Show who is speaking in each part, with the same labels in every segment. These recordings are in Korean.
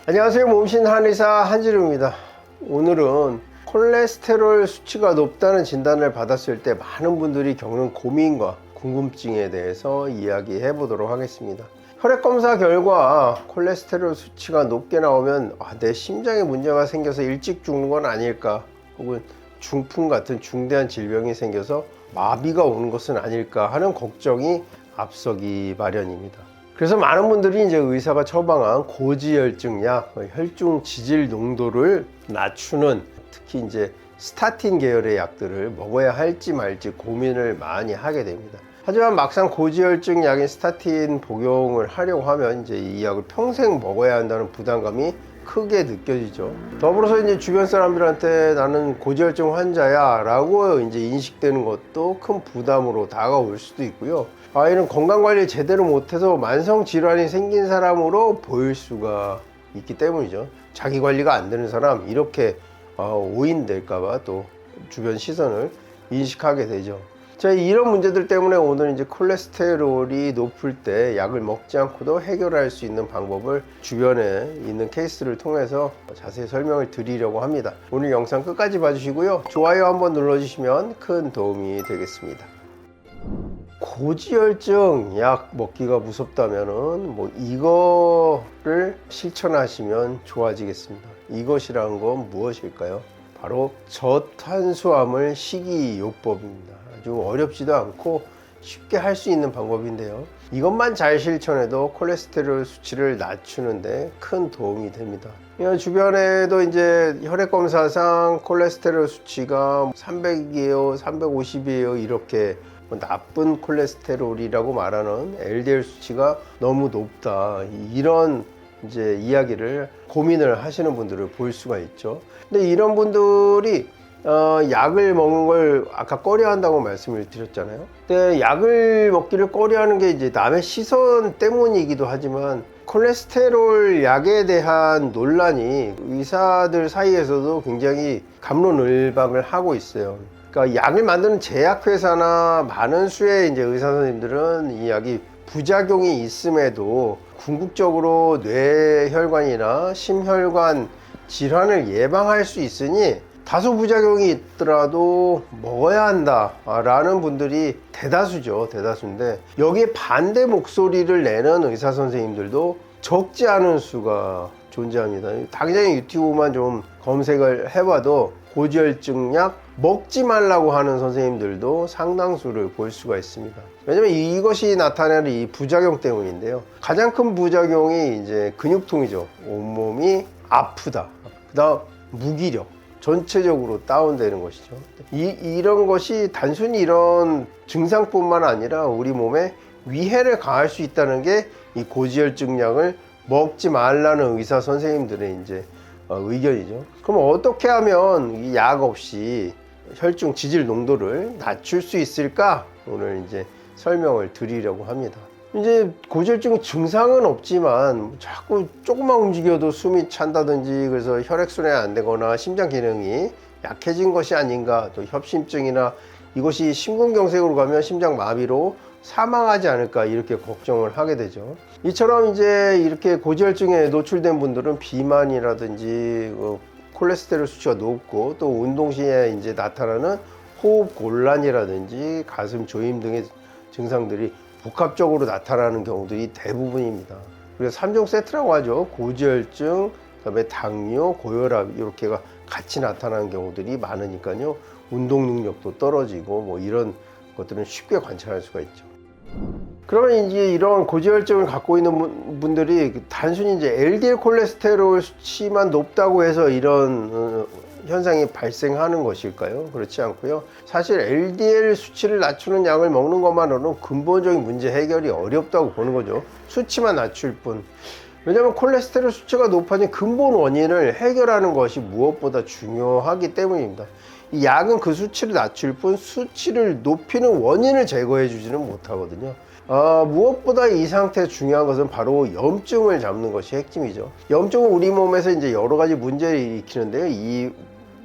Speaker 1: 안녕하세요. 몸신 한의사 한지루입니다. 오늘은 콜레스테롤 수치가 높다는 진단을 받았을 때 많은 분들이 겪는 고민과 궁금증에 대해서 이야기해 보도록 하겠습니다. 혈액검사 결과 콜레스테롤 수치가 높게 나오면 내 심장에 문제가 생겨서 일찍 죽는 건 아닐까, 혹은 중풍 같은 중대한 질병이 생겨서 마비가 오는 것은 아닐까 하는 걱정이 앞서기 마련입니다. 그래서 많은 분들이 이제 의사가 처방한 고지혈증 약, 혈중 지질 농도를 낮추는, 특히 이제 스타틴 계열의 약들을 먹어야 할지 말지 고민을 많이 하게 됩니다. 하지만 막상 고지혈증 약인 스타틴 복용을 하려고 하면 이제 이 약을 평생 먹어야 한다는 부담감이 크게 느껴지죠. 더불어서 이제 주변 사람들한테 나는 고지혈증 환자야 라고 이제 인식되는 것도 큰 부담으로 다가올 수도 있고요. 이런 건강관리 제대로 못해서 만성질환이 생긴 사람으로 보일 수가 있기 때문이죠. 자기 관리가 안 되는 사람, 이렇게 오인될까봐 또 주변 시선을 인식하게 되죠. 자, 이런 문제들 때문에 오늘 이제 콜레스테롤이 높을 때 약을 먹지 않고도 해결할 수 있는 방법을 주변에 있는 케이스를 통해서 자세히 설명을 드리려고 합니다. 오늘 영상 끝까지 봐주시고요. 좋아요 한번 눌러주시면 큰 도움이 되겠습니다. 고지혈증 약 먹기가 무섭다면은 이거를 실천하시면 좋아지겠습니다. 이것이란 건 무엇일까요? 바로 저탄수화물 식이요법입니다. 아주 어렵지도 않고 쉽게 할 수 있는 방법인데요. 이것만 잘 실천해도 콜레스테롤 수치를 낮추는데 큰 도움이 됩니다. 주변에도 이제 혈액검사상 콜레스테롤 수치가 300이에요, 350이에요, 이렇게 나쁜 콜레스테롤이라고 말하는 LDL 수치가 너무 높다, 이런 이제 이야기를 고민을 하시는 분들을 볼 수가 있죠. 근데 이런 분들이 약을 먹는 걸 아까 꺼려 한다고 말씀을 드렸잖아요. 근데 약을 먹기를 꺼려 하는 게 이제 남의 시선 때문이기도 하지만, 콜레스테롤 약에 대한 논란이 의사들 사이에서도 굉장히 갑론을박을 하고 있어요. 그러니까 약을 만드는 제약회사나 많은 수의 이제 의사 선생님들은 이 약이 부작용이 있음에도 궁극적으로 뇌혈관이나 심혈관 질환을 예방할 수 있으니 다소 부작용이 있더라도 먹어야 한다 라는 분들이 대다수죠. 대다수인데 여기에 반대 목소리를 내는 의사 선생님들도 적지 않은 수가 존재합니다. 당장 유튜브만 좀 검색을 해봐도 고지혈증 약 먹지 말라고 하는 선생님들도 상당수를 볼 수가 있습니다. 왜냐면 이것이 나타내는 이 부작용 때문인데요. 가장 큰 부작용이 이제 근육통이죠. 온몸이 아프다, 그다음 무기력, 전체적으로 다운되는 것이죠. 이런 것이 단순히 이런 증상뿐만 아니라 우리 몸에 위해를 가할 수 있다는 게 이 고지혈증 약을 먹지 말라는 의사 선생님들의 이제 의견이죠. 그럼 어떻게 하면 이 약 없이 혈중 지질 농도를 낮출 수 있을까? 오늘 이제 설명을 드리려고 합니다. 이제 고지혈증 증상은 없지만 자꾸 조금만 움직여도 숨이 찬다든지, 그래서 혈액순환이 안 되거나 심장 기능이 약해진 것이 아닌가, 또 협심증이나 이것이 심근경색으로 가면 심장 마비로 사망하지 않을까, 이렇게 걱정을 하게 되죠. 이처럼 이제 이렇게 고지혈증에 노출된 분들은 비만이라든지 콜레스테롤 수치가 높고, 또 운동 시에 이제 나타나는 호흡 곤란이라든지 가슴 조임 등의 증상들이 복합적으로 나타나는 경우들이 대부분입니다. 그래서 3종 세트라고 하죠. 고지혈증, 그다음에 당뇨, 고혈압, 이렇게가 같이 나타나는 경우들이 많으니까요. 운동 능력도 떨어지고 이런 것들은 쉽게 관찰할 수가 있죠. 그러면 이제 이런 고지혈증을 갖고 있는 분들이 단순히 이제 LDL 콜레스테롤 수치만 높다고 해서 이런 현상이 발생하는 것일까요? 그렇지 않고요. 사실 LDL 수치를 낮추는 약을 먹는 것만으로는 근본적인 문제 해결이 어렵다고 보는 거죠. 수치만 낮출 뿐. 왜냐하면 콜레스테롤 수치가 높아진 근본 원인을 해결하는 것이 무엇보다 중요하기 때문입니다. 이 약은 그 수치를 낮출 뿐 수치를 높이는 원인을 제거해 주지는 못하거든요. 무엇보다 이 상태에서 중요한 것은 바로 염증을 잡는 것이 핵심이죠. 염증은 우리 몸에서 이제 여러 가지 문제를 일으키는데요.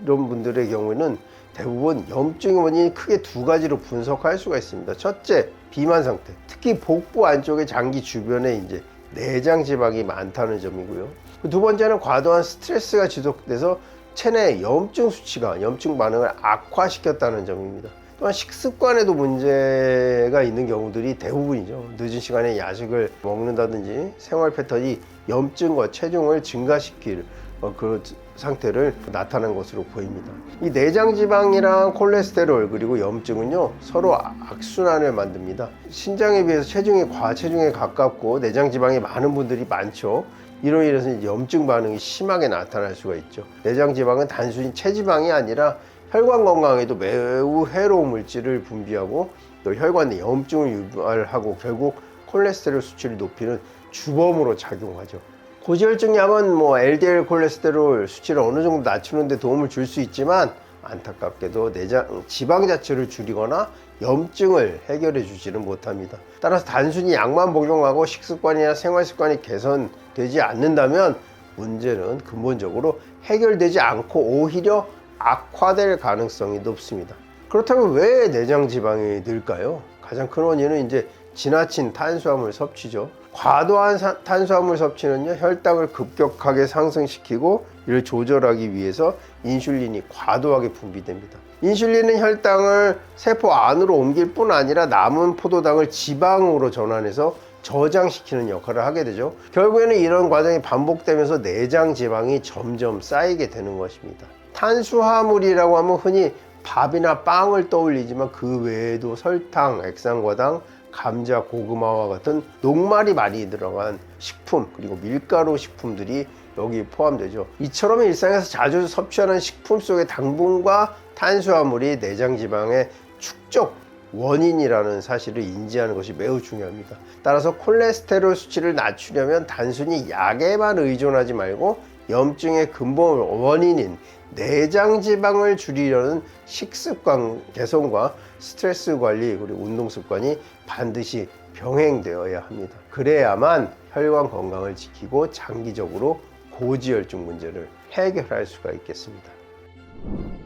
Speaker 1: 이런 분들의 경우에는 대부분 염증의 원인이 크게 두 가지로 분석할 수가 있습니다. 첫째, 비만 상태. 특히 복부 안쪽의 장기 주변에 이제 내장 지방이 많다는 점이고요. 두 번째는 과도한 스트레스가 지속돼서 체내 염증 반응을 악화시켰다는 점입니다. 또한 식습관에도 문제가 있는 경우들이 대부분이죠. 늦은 시간에 야식을 먹는다든지 생활 패턴이 염증과 체중을 증가시킬 그 상태를 나타낸 것으로 보입니다. 이 내장 지방이랑 콜레스테롤 그리고 염증은요 서로 악순환을 만듭니다. 신장에 비해서 체중이 과체중에 가깝고 내장 지방이 많은 분들이 많죠. 이로 인해서 이제 염증 반응이 심하게 나타날 수가 있죠. 내장 지방은 단순히 체지방이 아니라 혈관 건강에도 매우 해로운 물질을 분비하고 또 혈관 내 염증을 유발하고 결국 콜레스테롤 수치를 높이는 주범으로 작용하죠. 고지혈증약은 LDL 콜레스테롤 수치를 어느 정도 낮추는 데 도움을 줄 수 있지만 안타깝게도 내장 지방 자체를 줄이거나 염증을 해결해 주지는 못합니다. 따라서 단순히 약만 복용하고 식습관이나 생활습관이 개선되지 않는다면 문제는 근본적으로 해결되지 않고 오히려 악화될 가능성이 높습니다. 그렇다면 왜 내장 지방이 늘까요? 가장 큰 원인은 이제 지나친 탄수화물 섭취죠. 과도한 탄수화물 섭취는요 혈당을 급격하게 상승시키고 이를 조절하기 위해서 인슐린이 과도하게 분비됩니다. 인슐린은 혈당을 세포 안으로 옮길 뿐 아니라 남은 포도당을 지방으로 전환해서 저장시키는 역할을 하게 되죠. 결국에는 이런 과정이 반복되면서 내장 지방이 점점 쌓이게 되는 것입니다. 탄수화물이라고 하면 흔히 밥이나 빵을 떠올리지만 그 외에도 설탕, 액상과당, 감자, 고구마와 같은 녹말이 많이 들어간 식품 그리고 밀가루 식품들이 여기 포함되죠. 이처럼 일상에서 자주 섭취하는 식품 속의 당분과 탄수화물이 내장 지방의 축적 원인이라는 사실을 인지하는 것이 매우 중요합니다. 따라서 콜레스테롤 수치를 낮추려면 단순히 약에만 의존하지 말고 염증의 근본 원인인 내장 지방을 줄이려는 식습관 개선과 스트레스 관리 그리고 운동 습관이 반드시 병행되어야 합니다. 그래야만 혈관 건강을 지키고 장기적으로 고지혈증 문제를 해결할 수가 있겠습니다.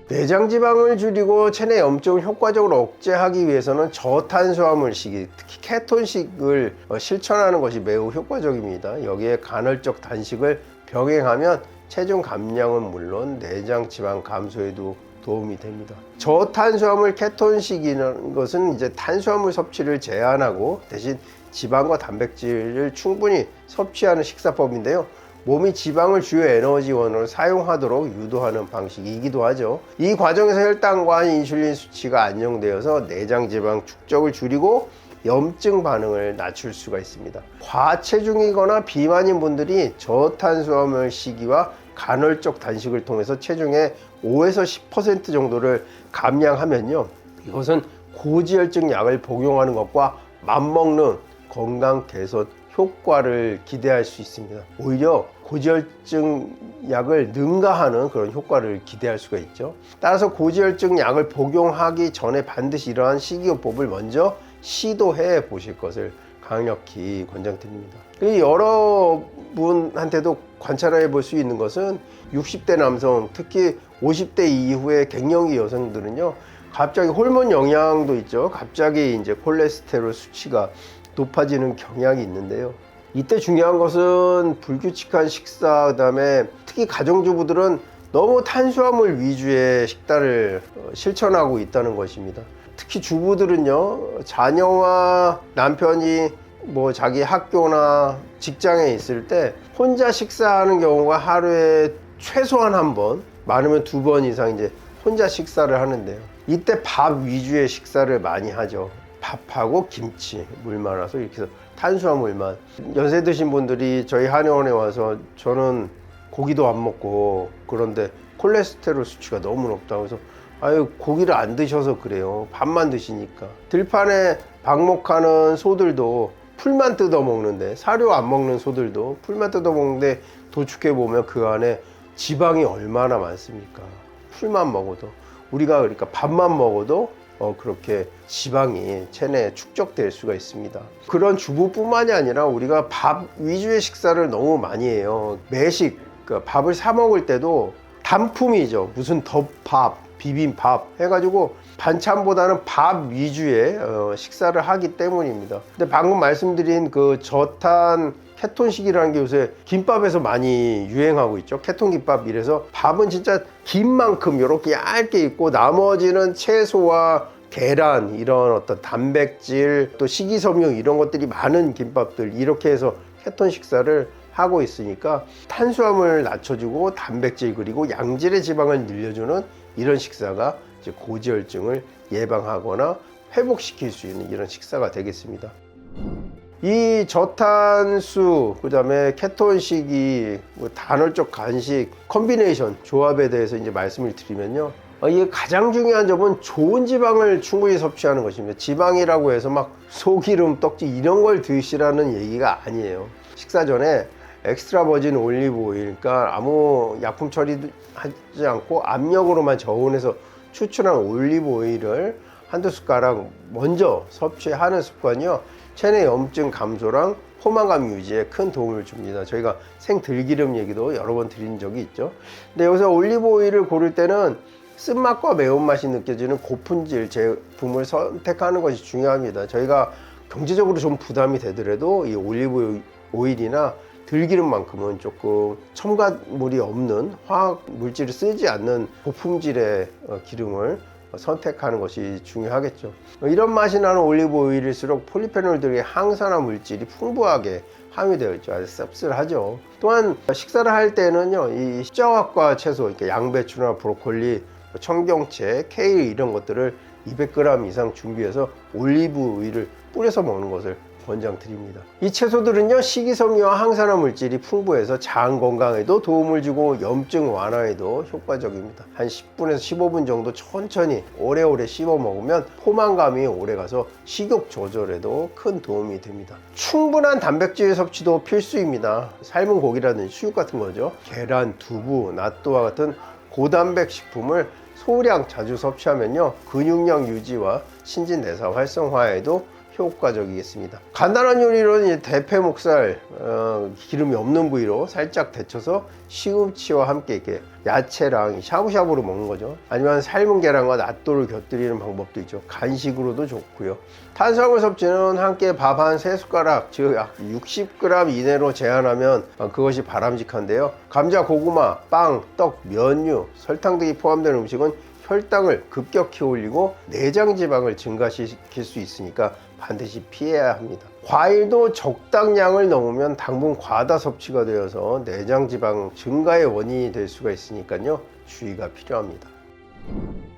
Speaker 1: 내장 지방을 줄이고 체내 염증을 효과적으로 억제하기 위해서는 저탄수화물식, 특히 케톤식을 실천하는 것이 매우 효과적입니다. 여기에 간헐적 단식을 병행하면 체중 감량은 물론 내장 지방 감소에도 도움이 됩니다. 저탄수화물 케톤식이라는 것은 이제 탄수화물 섭취를 제한하고 대신 지방과 단백질을 충분히 섭취하는 식사법인데요. 몸이 지방을 주요 에너지원으로 사용하도록 유도하는 방식이기도 하죠. 이 과정에서 혈당과 인슐린 수치가 안정되어서 내장 지방 축적을 줄이고 염증 반응을 낮출 수가 있습니다. 과체중이거나 비만인 분들이 저탄수화물 시기와 간헐적 단식을 통해서 체중의 5에서 10% 정도를 감량하면요, 이것은 고지혈증 약을 복용하는 것과 맞먹는 건강 개선 효과를 기대할 수 있습니다. 오히려 고지혈증 약을 능가하는 그런 효과를 기대할 수가 있죠. 따라서 고지혈증 약을 복용하기 전에 반드시 이러한 식이요법을 먼저 시도해 보실 것을 강력히 권장드립니다. 여러분한테도 관찰해 볼 수 있는 것은 60대 남성, 특히 50대 이후의 갱년기 여성들은요, 갑자기 호르몬 영향도 있죠. 갑자기 이제 콜레스테롤 수치가 높아지는 경향이 있는데요. 이때 중요한 것은 불규칙한 식사, 그다음에 특히 가정주부들은 너무 탄수화물 위주의 식단을 실천하고 있다는 것입니다. 특히 주부들은요, 자녀와 남편이 자기 학교나 직장에 있을 때 혼자 식사하는 경우가 하루에 최소한 한 번, 많으면 2번 이상 이제 혼자 식사를 하는데요. 이때 밥 위주의 식사를 많이 하죠. 밥하고 김치, 물 말아서 이렇게 해서 탄수화물만. 연세 드신 분들이 저희 한의원에 와서 저는 고기도 안 먹고 그런데 콜레스테롤 수치가 너무 높다고 해서 아유, 고기를 안 드셔서 그래요. 밥만 드시니까. 들판에 방목하는 소들도 풀만 뜯어 먹는데, 사료 안 먹는 소들도 풀만 뜯어 먹는데 도축해 보면 그 안에 지방이 얼마나 많습니까? 풀만 먹어도. 우리가 그러니까 밥만 먹어도 그렇게 지방이 체내에 축적될 수가 있습니다. 그런 주부뿐만이 아니라 우리가 밥 위주의 식사를 너무 많이 해요. 매식, 그러니까 밥을 사 먹을 때도 단품이죠. 무슨 덮밥, 비빔밥 해가지고 반찬보다는 밥 위주의 식사를 하기 때문입니다. 근데 방금 말씀드린 그 저탄 케톤식이라는 게 요새 김밥에서 많이 유행하고 있죠. 케톤 김밥 이래서 밥은 진짜 긴 만큼 이렇게 얇게 있고 나머지는 채소와 계란 이런 어떤 단백질 또 식이섬유 이런 것들이 많은 김밥들 이렇게 해서 케톤 식사를 하고 있으니까 탄수화물을 낮춰주고 단백질 그리고 양질의 지방을 늘려주는 이런 식사가 이제 고지혈증을 예방하거나 회복시킬 수 있는 이런 식사가 되겠습니다. 이 저탄수 그다음에 케톤식이 뭐 단월적 간식 컨비네이션 조합에 대해서 이제 말씀을 드리면요. 이게 가장 중요한 점은 좋은 지방을 충분히 섭취하는 것입니다. 지방이라고 해서 막 소기름, 떡지 이런 걸 드시라는 얘기가 아니에요. 식사 전에 엑스트라 버진 올리브 오일, 그러니까 아무 약품 처리도 하지 않고 압력으로만 저온해서 추출한 올리브 오일을 한두 숟가락 먼저 섭취하는 습관이요. 체내 염증 감소랑 포만감 유지에 큰 도움을 줍니다. 저희가 생들기름 얘기도 여러 번 드린 적이 있죠. 근데 여기서 올리브 오일을 고를 때는 쓴맛과 매운맛이 느껴지는 고품질 제품을 선택하는 것이 중요합니다. 저희가 경제적으로 좀 부담이 되더라도 이 올리브 오일이나 들기름만큼은 조금 첨가물이 없는 화학 물질을 쓰지 않는 고품질의 기름을 선택하는 것이 중요하겠죠. 이런 맛이 나는 올리브 오일일수록 폴리페놀 등의 항산화 물질이 풍부하게 함유되어 있죠. 아주 씁쓸하죠. 또한 식사를 할 때는요, 이 십자화과 채소, 그러니까 양배추나 브로콜리, 청경채, 케일 이런 것들을 200g 이상 준비해서 올리브 오일을 뿌려서 먹는 것을 권장드립니다. 이 채소들은요, 식이섬유와 항산화 물질이 풍부해서 장 건강에도 도움을 주고 염증 완화에도 효과적입니다. 한 10분에서 15분 정도 천천히 오래오래 씹어 먹으면 포만감이 오래가서 식욕 조절에도 큰 도움이 됩니다. 충분한 단백질 섭취도 필수입니다. 삶은 고기라든지 수육 같은 거죠. 계란, 두부, 낫또와 같은 고단백 식품을 소량 자주 섭취하면요, 근육량 유지와 신진대사 활성화에도 효과적이겠습니다. 간단한 요리로는 대패 목살 기름이 없는 부위로 살짝 데쳐서 시금치와 함께 이렇게 야채랑 샤브샤브로 먹는 거죠. 아니면 삶은 계란과 낫또를 곁들이는 방법도 있죠. 간식으로도 좋고요. 탄수화물 섭취는 한 끼에 밥 한 3숟가락, 즉 약 60g 이내로 제한하면 그것이 바람직한데요. 감자, 고구마, 빵, 떡, 면류, 설탕 등이 포함된 음식은 혈당을 급격히 올리고 내장 지방을 증가시킬 수 있으니까 반드시 피해야 합니다. 과일도 적당량을 넘으면 당분 과다 섭취가 되어서 내장 지방 증가의 원인이 될 수가 있으니까요, 주의가 필요합니다.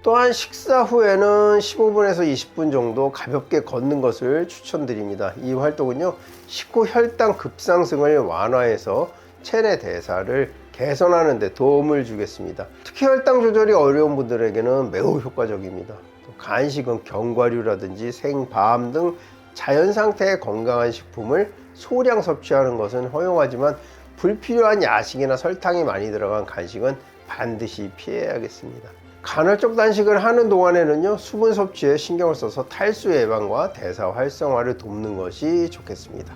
Speaker 1: 또한 식사 후에는 15분에서 20분 정도 가볍게 걷는 것을 추천드립니다. 이 활동은요, 식후 혈당 급상승을 완화해서 체내 대사를 개선하는 데 도움을 주겠습니다. 특히 혈당 조절이 어려운 분들에게는 매우 효과적입니다. 간식은 견과류라든지 생밤 등 자연 상태의 건강한 식품을 소량 섭취하는 것은 허용하지만 불필요한 야식이나 설탕이 많이 들어간 간식은 반드시 피해야겠습니다. 간헐적 단식을 하는 동안에는요, 수분 섭취에 신경을 써서 탈수 예방과 대사 활성화를 돕는 것이 좋겠습니다.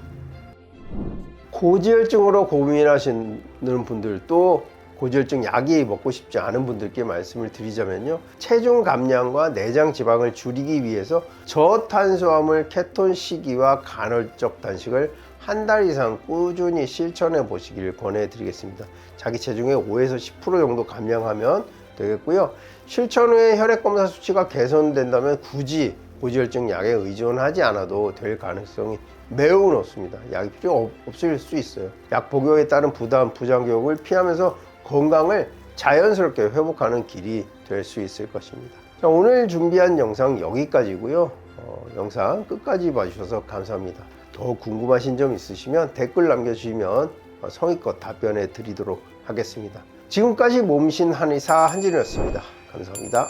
Speaker 1: 고지혈증으로 고민하시는 분들도 고지혈증 약이 먹고 싶지 않은 분들께 말씀을 드리자면요, 체중 감량과 내장 지방을 줄이기 위해서 저탄수화물 케톤 식이와 간헐적 단식을 한 달 이상 꾸준히 실천해 보시길 권해 드리겠습니다. 자기 체중의 5에서 10% 정도 감량하면 되겠고요. 실천 후에 혈액 검사 수치가 개선된다면 굳이 고지혈증 약에 의존하지 않아도 될 가능성이 매우 높습니다. 약이 필요 없을 수 있어요. 약 복용에 따른 부담, 부작용을 피하면서 건강을 자연스럽게 회복하는 길이 될 수 있을 것입니다. 자, 오늘 준비한 영상 여기까지고요. 영상 끝까지 봐주셔서 감사합니다. 더 궁금하신 점 있으시면 댓글 남겨주시면 성의껏 답변해 드리도록 하겠습니다. 지금까지 몸신 한의사 한진이었습니다. 감사합니다.